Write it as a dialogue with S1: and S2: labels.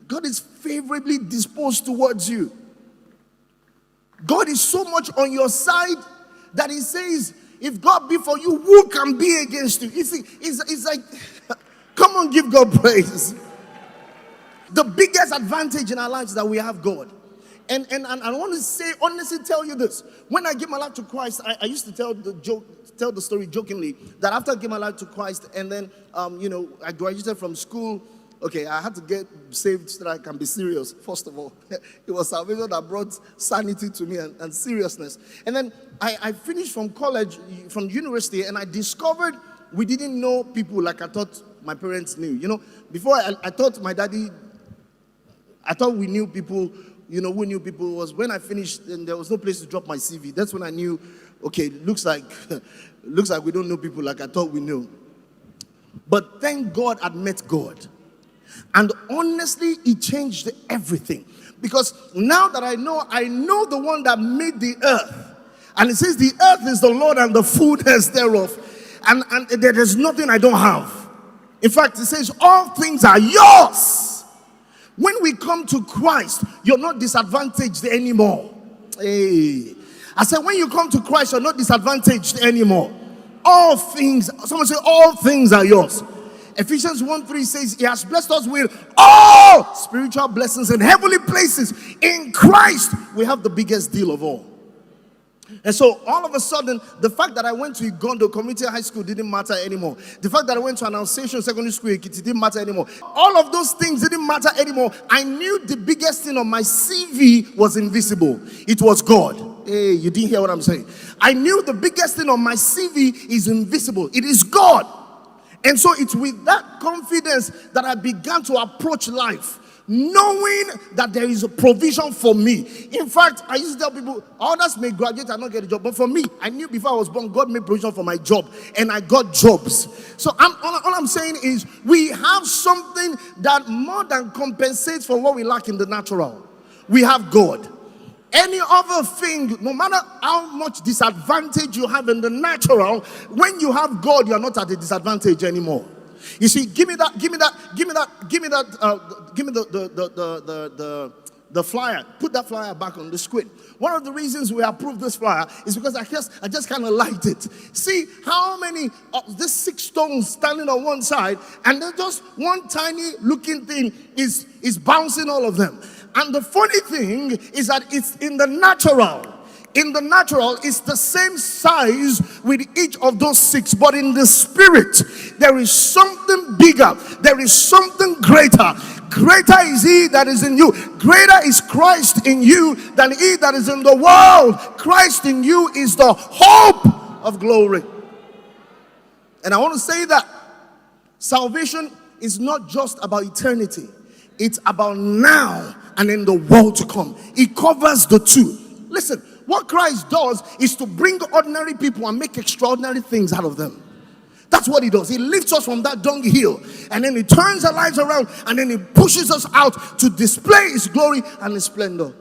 S1: God is favorably disposed towards you. God is so much on your side that he says, if God be for you, who can be against you? You see, it's like, come on, give God praise. The biggest advantage in our lives is that we have God. And I want to say, honestly tell you this. When I gave my life to Christ, I used to tell the story jokingly that after I gave my life to Christ and then, I graduated from school. Okay, I had to get saved so that I can be serious, first of all. It was salvation that brought sanity to me and seriousness. And then I finished from college, from university, and I discovered we didn't know people like I thought my parents knew. Before I thought my daddy, I thought we knew people, who knew people. Was when I finished and there was no place to drop my CV. That's when I knew, okay, looks like we don't know people like I thought we knew. But thank God I'd met God. And honestly, it changed everything. Because now that I know the one that made the earth. And it says the earth is the Lord and the fullness thereof. And there is nothing I don't have. In fact, it says all things are yours. When we come to Christ, you're not disadvantaged anymore. Hey. I said, when you come to Christ, you're not disadvantaged anymore. All things, someone say, all things are yours. Ephesians 1:3 says, he has blessed us with all spiritual blessings in heavenly places. In Christ, we have the biggest deal of all. And so all of a sudden, the fact that I went to Igondo Community High School didn't matter anymore. The fact that I went to Annunciation Secondary School, it didn't matter anymore. All of those things didn't matter anymore. I knew the biggest thing on my CV was invisible. It was God. Hey, you didn't hear what I'm saying. I knew the biggest thing on my CV is invisible. It is God. And so it's with that confidence that I began to approach life, knowing that there is a provision for me. In fact, I used to tell people, others may graduate and not get a job. But for me, I knew before I was born, God made provision for my job. And I got jobs. So all I'm saying is, we have something that more than compensates for what we lack in the natural. We have God. Any other thing, no matter how much disadvantage you have in the natural, when you have God, you are not at a disadvantage anymore. You see, give me the flyer. Put that flyer back on the screen. One of the reasons we approved this flyer is because I just kind of liked it. See how many of these 6 stones standing on one side, and then just one tiny looking thing is bouncing all of them. And the funny thing is that it's in the natural. In the natural, it's the same size with each of those 6. But in the spirit, there is something bigger. There is something greater. Greater is he that is in you. Greater is Christ in you than he that is in the world. Christ in you is the hope of glory. And I want to say that salvation is not just about eternity. It's about now and in the world to come. It covers the two. Listen, what Christ does is to bring ordinary people and make extraordinary things out of them. That's what he does. He lifts us from that dunghill, and then he turns our lives around, and then he pushes us out to display his glory and his splendor.